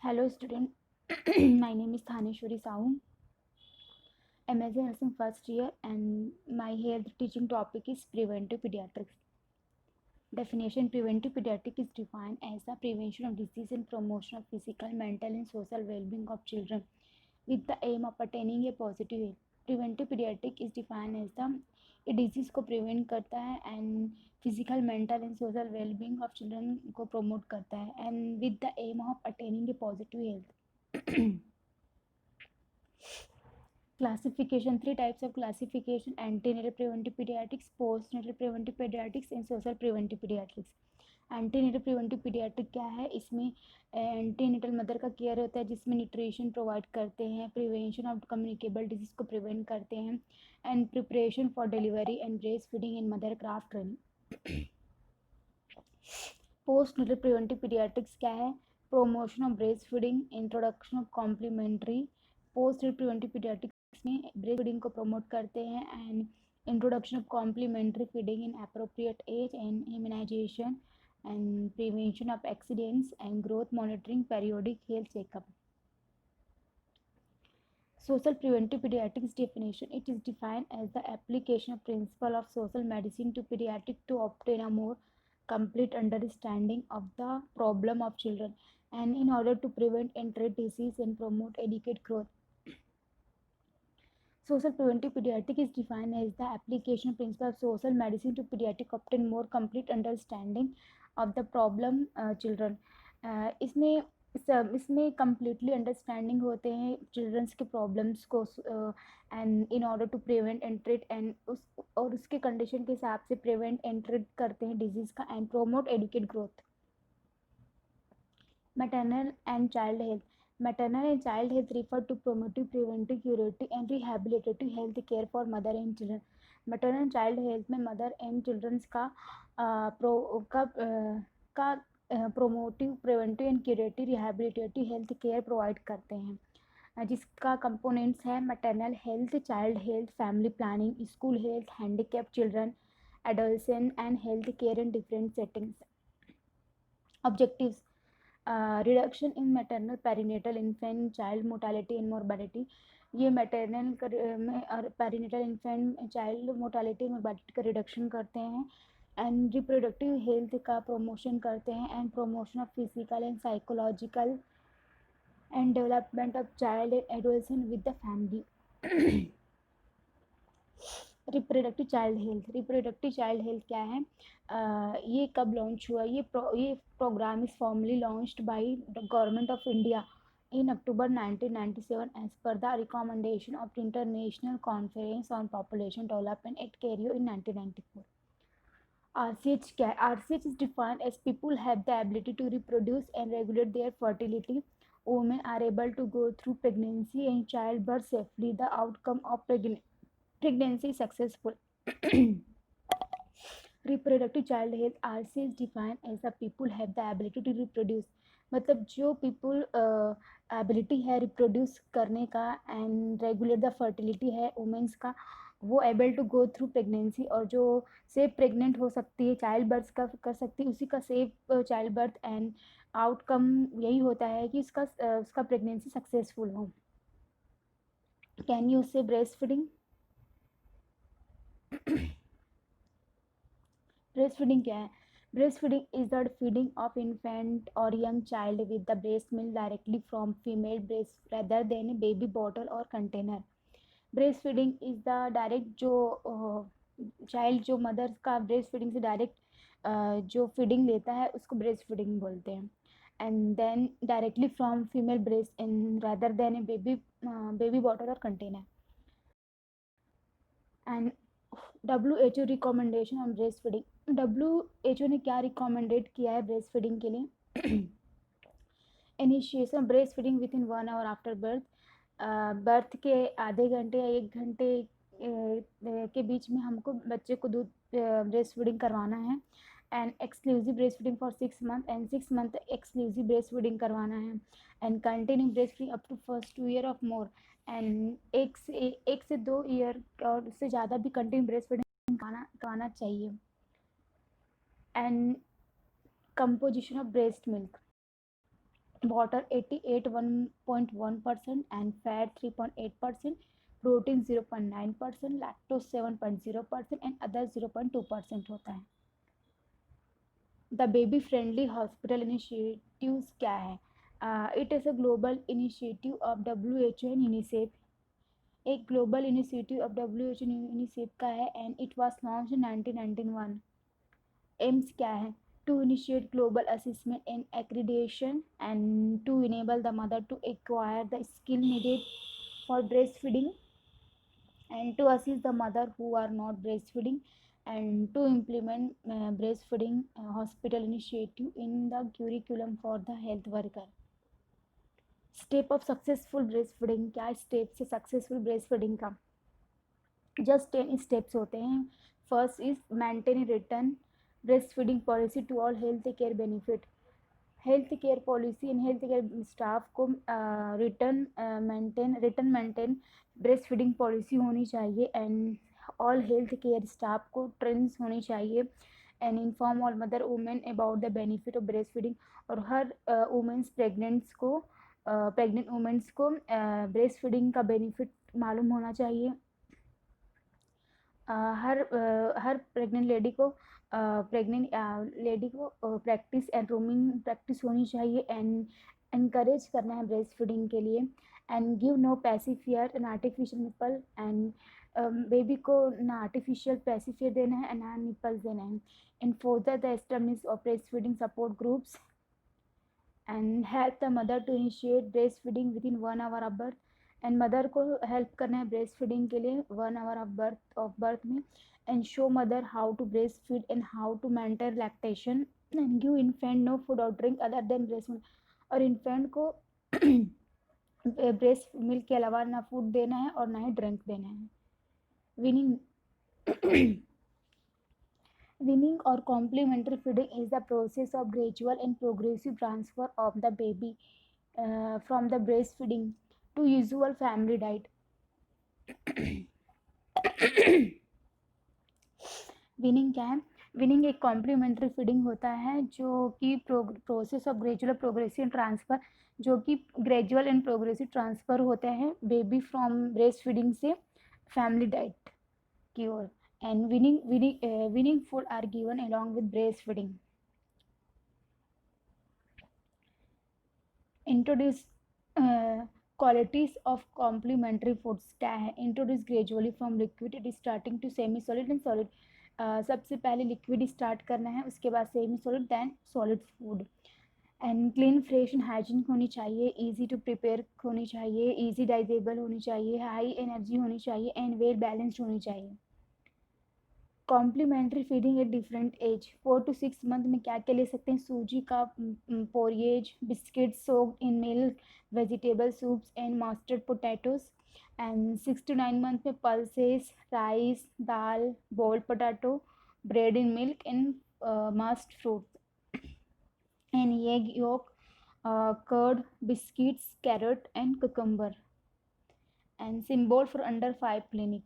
Hello student, my name is Thaneshwari Sahu. I'm as a nursing first year and my health teaching topic is preventive pediatrics. Definition: preventive pediatrics is defined as the prevention of disease and promotion of physical, mental and social well-being of children with the aim of attaining a positive health. Preventive pediatric is defined as the ये disease को prevent करता है and physical mental and social wellbeing of children को promote करता है and with the aim of attaining a positive health. Classification: three types of classification: antenatal preventive pediatrics, postnatal preventive pediatrics and social preventive pediatrics. Antenatal preventive paediatric क्या है? इसमें antenatal mother का care होता है जिसमें nutrition provide करते हैं, prevention of communicable disease को प्रिवेंट करते हैं and preparation for delivery and breast feeding in mother craft training. Postnatal preventive paediatrics क्या है? Promotion of breast feeding, introduction of complementary. Postnatal preventive paediatrics में breast feeding को promote करते हैं and introduction of complementary feeding in appropriate age and immunisation and prevention of accidents and growth monitoring, periodic health checkup. Social preventive pediatrics definition: it is defined as the application of principle of social medicine to pediatric to obtain a more complete understanding of the problem of children and in order to prevent and treat disease and promote adequate growth. Social preventive pediatric is defined as the application of principle of social medicine to pediatric obtain more complete understanding of the problem children. इसमें completely understanding होते हैं childrens के problems को and in order to prevent and treat and उसके condition के हिसाब से prevent and treat करते हैं डिजीज का and promote educate growth. Maternal and child health. Maternal and child health refer to promotive, preventive, curative and rehabilitative health care for mother and children. Maternal and child health में mother and children का promotive, preventive and curative, rehabilitative health care provide करते हैं जिसका components है maternal health, child health, family planning, school health, handicap children, adolescent and health care in different settings. Objectives: reduction in maternal, perinatal, infant, child mortality and morbidity. ये maternal में और perinatal, infant, child mortality and morbidity का reduction करते हैं and reproductive health का promotion करते हैं and promotion of physical and psychological and development of child and adolescent with the family. Reproductive child health. Reproductive child health क्या है? ये कब लॉन्च हुआ? ये programme is formally launched by the government of India in October 1997 as per the recommendation of the International Conference on Population Development at Cairo in 1994. RCH क्या है? RCH is defined as people have the ability to reproduce and regulate their fertility. Women are able to go through pregnancy and childbirth safely. The outcome of pregnancy is successful. Reproductive child health. RCH is defined as the people have the ability to reproduce. मतलब जो people ability है reproduce करने का and regulate the fertility है womens का, वो able to go through pregnancy और जो सेफ प्रेग्नेंट हो सकती है, चाइल्ड बर्थ का कर सकती है, उसी का safe child birth and outcome यही होता है कि उसका प्रेगनेंसी सक्सेसफुल हो. Can you say breast feeding? Breast feeding क्या है? Breast feeding is the feeding of infant or young child with the breast milk directly from female breast rather than a baby bottle or container. Breast feeding is the direct जो child जो mother का breast feeding से direct जो feeding लेता है उसको breast feeding बोलते हैं and then directly from female breast in rather than a baby bottle or container. And WHO recommendation on breast feeding. WHO ने क्या रिकमेंडेड किया है ब्रेस्ट फीडिंग के लिए? Initiation breast feeding within 1 hour after birth. Birth के आधे घंटे या 1 घंटे के बीच में हमको बच्चे को दूध ब्रेस्ट फीडिंग करवाना है and exclusive breast feeding for 6 month and 6 month exclusive breast feeding करवाना है and continue breast feeding up to first 2 year of more and 1 से 2 ईयर और उससे ज़्यादा भी कंटिन्यू ब्रेस्ट फीडिंग करवाना चाहिए. And composition of breast milk. water 88.1% and fat 3.8%, protein 0.9%, lactose 7.0% and other 0.2% होता है. The baby friendly hospital initiatives क्या है? It is a global initiative of WHO and UNICEF. एक global initiative of WHO UNICEF का है and it was launch in 1991. Aims क्या है? To initiate global assessment and accreditation and to enable the mother to acquire the skill needed for breast feeding and to assist the mother who are not breastfeeding and to implement breastfeeding hospital initiative in the curriculum for the health worker. Step of successful breast feeding. क्या steps है successful breast feeding का? Just 10 steps होते हैं. First is maintain return breast feeding policy to all health care benefit. Health care policy and health care staff को return maintain breast feeding policy होनी चाहिए and all health care staff को trains होनी चाहिए and inform all mother women about the benefit of breast feeding. और हर women's pregnant women's को breast feeding का benefit मालूम होना चाहिए. हर प्रेग्नेंट लेडी को प्रैक्टिस एंड रूमिंग प्रैक्टिस होनी चाहिए एंड encourage करना है ब्रेस्ट फीडिंग के लिए and give no pacifier an artificial nipple and baby को ना आर्टिफिशियल पैसिफियर देना है एंड ना निपल्स देना है. And further the establish of breast feeding support groups and help the mother to initiate breast feeding within 1 hour of birth. And mother को help करना है ब्रेस्ट फीडिंग के लिए 1 hour ऑफ बर्थ में and show mother how to breast feed and how to maintain lactation and give infant no food or drink other than breast milk. और infant को breast milk के अलावा ना food देना है और ना ही ड्रिंक देना है. Weaning or complementary feeding is the process of gradual and progressive transfer of the baby from the breastfeeding to usual family diet. Weaning क्या है? Weaning एक कॉम्प्लीमेंट्री फीडिंग होता है जो कि process of gradual progressive transfer जो कि gradual and progressive transfer होते हैं बेबी फ्रॉम ब्रेस्ट फीडिंग से फैमिली डाइट की ओर. And weaning food are given along with breastfeeding. Introduce qualities of complementary foods क्या है? Introduce gradually from liquid starting to semi solid and solid. सबसे पहले liquid start करना है उसके बाद semi solid then solid food. And clean fresh and hygiene होनी चाहिए. ईजी टू प्रिपेयर होनी चाहिए. ईजी डाइजेबल होनी चाहिए. हाई एनर्जी होनी चाहिए एंड वेल बैलेंस्ड होनी चाहिए. Complementary feeding at different age. 4 to 6 month में क्या क्या ले सकते हैं? सूजी का porridge, biscuit soaked in milk, vegetable soups and mashed potatoes. And 6 to 9 month में pulses, rice, dal, boiled potato, bread in milk and mashed fruit and egg yolk, curd, biscuits, carrot and cucumber. And symbol for under 5 clinic.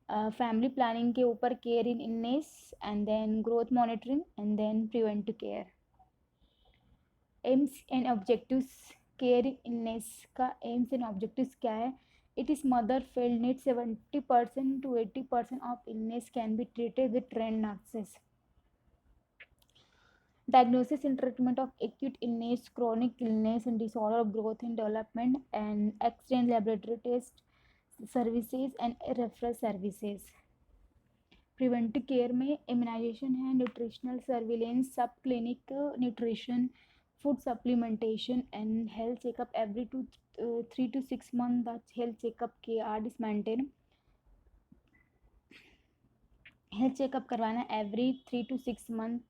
Family planning के ऊपर care in illness and then growth monitoring and then preventive care. Aims and objectives. Care in illness का aims and objectives क्या है? It is mother field need 70% to 80% of illness can be treated with trained nurses. Diagnosis and treatment of acute illness, chronic illness and disorder of growth and development and accident laboratory test services and referral services. Preventive care में immunisation है, nutritional surveillance, सब clinic nutrition, food supplementation and health checkup every 3 to 6 month. The health checkup care is maintain. Health checkup करवाना every 3 to 6 month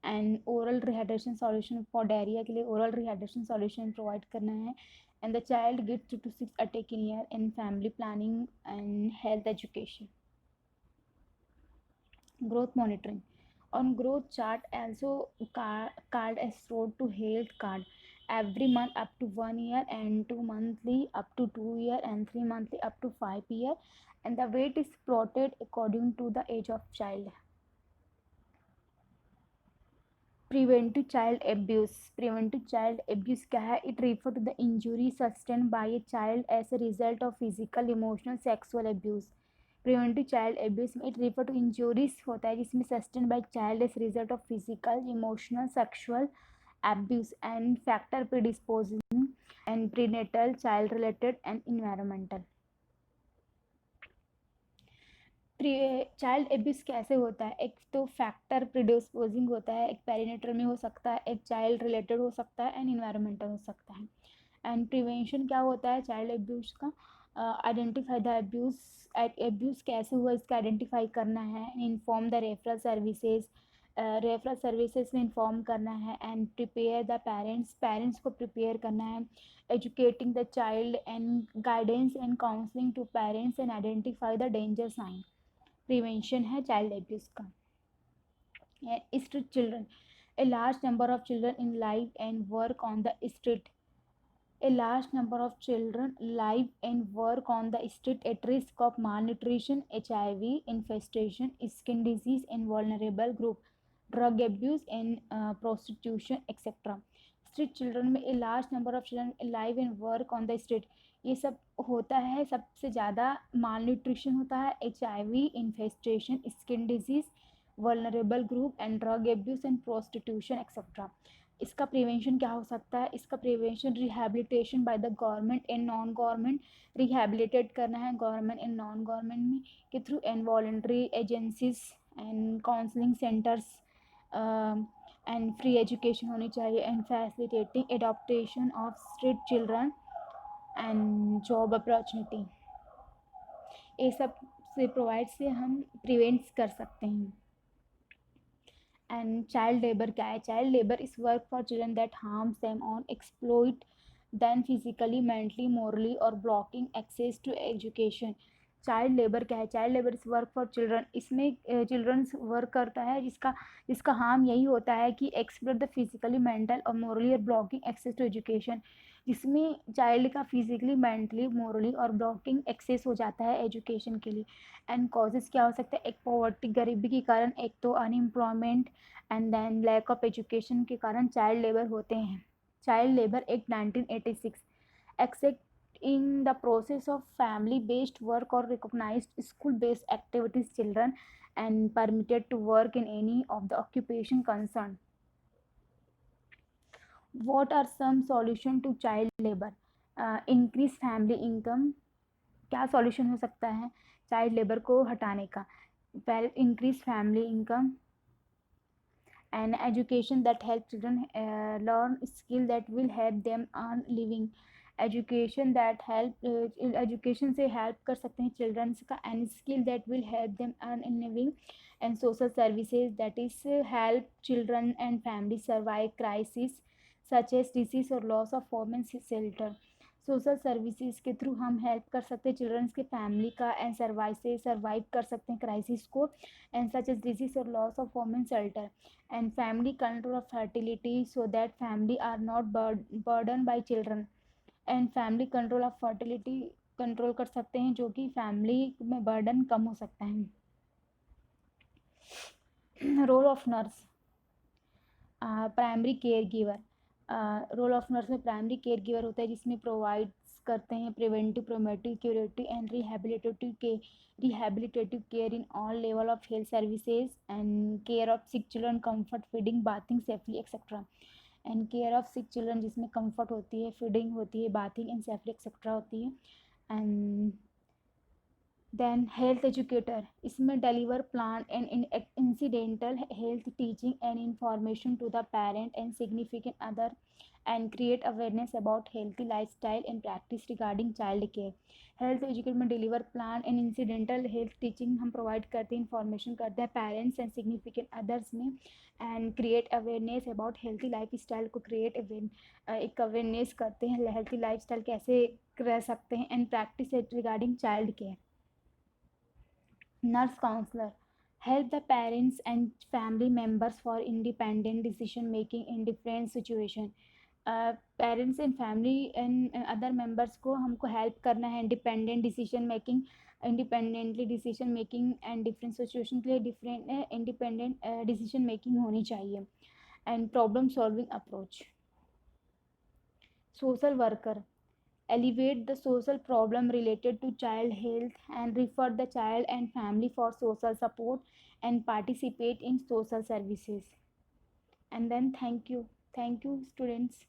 and oral rehydration solution for diarrhoea के लिए oral rehydration solution provide करना है. And the child gets 2 to 6 a taken year in family planning and health education. Growth monitoring. On growth chart also card as road to health card. Every month up to 1 year and 2 monthly up to 2 year and 3 monthly up to 5 year. And the weight is plotted according to the age of child. Preventive child abuse. Preventive child abuse क्या है? It refer to the injury sustained by a child as a result of physical, emotional, sexual abuse. Preventive child abuse में it refer to injuries होता है जिसमें sustained by child as result of physical, emotional, sexual abuse and factor predisposing and prenatal, child related and environmental। Child abuse कैसे होता है? एक तो factor प्रीडिस्पोजिंग होता है, एक पेरिनेटल में हो सकता है, एक चाइल्ड रिलेटेड हो सकता है एंड इन्वायरमेंटल हो सकता है। एंड प्रिवेंशन क्या होता है चाइल्ड एब्यूज का? Identify the abuse. एब्यूज कैसे हुआ इसका आइडेंटिफाई करना है, inform the referral services, referral services में इन्फॉर्म करना है, and prepare the parents, parents को प्रिपेयर करना है, educating the child and guidance and counselling to parents and identify the danger sign. Prevention है चाइल्ड एब्यूज का। Street children, a large number of children in live and work on the street. A large number of children live and work on the street at risk of malnutrition, HIV infestation, skin disease and vulnerable group, drug abuse and prostitution, etc. Street children में a large number of children live and work on the street, ये सब होता है। सबसे ज़्यादा malnutrition होता है, HIV infestation, skin disease, vulnerable group and drug abuse and prostitution, etc. इसका प्रिवेंशन क्या हो सकता है? इसका prevention rehabilitation bye the government and non government, rehabilitate करना है गवर्नमेंट एंड नॉन गवर्नमेंट में के through, and voluntary agencies and counselling centres, and free education होनी चाहिए, and facilitating adaptation of street children and job opportunity. ये सब से provide से हम प्रिवेंट कर सकते हैं। एंड चाइल्ड लेबर क्या है? Child labour is work for children that harms them on, exploit them physically, mentally, morally और blocking access to education. Child labour क्या है? Child labour is work for children, इसमें childrens work करता है जिसका harm यही होता है कि एक्सप्लोर द फिजिकली, मेंटल और मोरली और ब्लॉकिंग एक्सेस टू एजुकेशन, जिसमें चाइल्ड का फिजिकली, मेंटली, मोरली और ब्लॉकिंग एक्सेस हो जाता है एजुकेशन के लिए। एंड कॉजेज़ क्या हो सकता है? एक पॉवर्टी, गरीबी के कारण, एक तो unemployment and then lack of education के कारण चाइल्ड लेबर होते हैं। Child labour act 1986 except in the process of family based work और recognised school based activities children and permitted to work in any of the occupation concern. What are some solution to child labor? Increase family income। क्या solution हो सकता है child labour को हटाने का? Well, increase family income and education that help children learn skill that will help them earn living। Education that help, education से help कर सकते हैं चिल्ड्रंस का, and skill that will help them earn in living, and social services that is help children and family survive crisis such as disease और loss of home and shelter. Social services के through हम help कर सकते हैं childrens के family का, and survive कर सकते हैं क्राइसिस को, एंड सच एज डिसीज और loss of home and shelter, and family control of fertility so that family are not burdened by children, and family control of fertility control कर सकते हैं जो कि फैमिली में बर्डन कम हो सकता है। Role of nurse, primary care giver. Role of nurse में प्राइमरी केयर गिवर होता है जिसमें प्रोवाइड्स करते हैं preventive, promotive, curative and rehabilitative care in all level of health services, and care of sick children, comfort, feeding, bathing safely etcetera. And care of sick children जिसमें comfort होती है, feeding होती है, बाथिंग एंड सेफली एक्सेट्रा होती है। And then health educator, इसमें deliver plan and incidental health teaching and information to the parent and significant other, and create awareness about healthy lifestyle and practice regarding child care। Health educate में deliver plan and incidental health teaching हम provide करते हैं, information करते हैं parents and significant others में, and create awareness about healthy life style को create एक awareness करते हैं हेल्थी लाइफ स्टाइल कैसे रह सकते हैं, and practice regarding child care. Nurse counselor help the parents and family members for independent decision making in different situation। Parents and family and other members को हमको help करना है independent decision making, independently decision making and different situation के लिए different independent decision making होनी चाहिए। and problem solving approach. Social worker elevate the social problem related to child health and refer the child and family for social support and participate in social services. And then thank you students.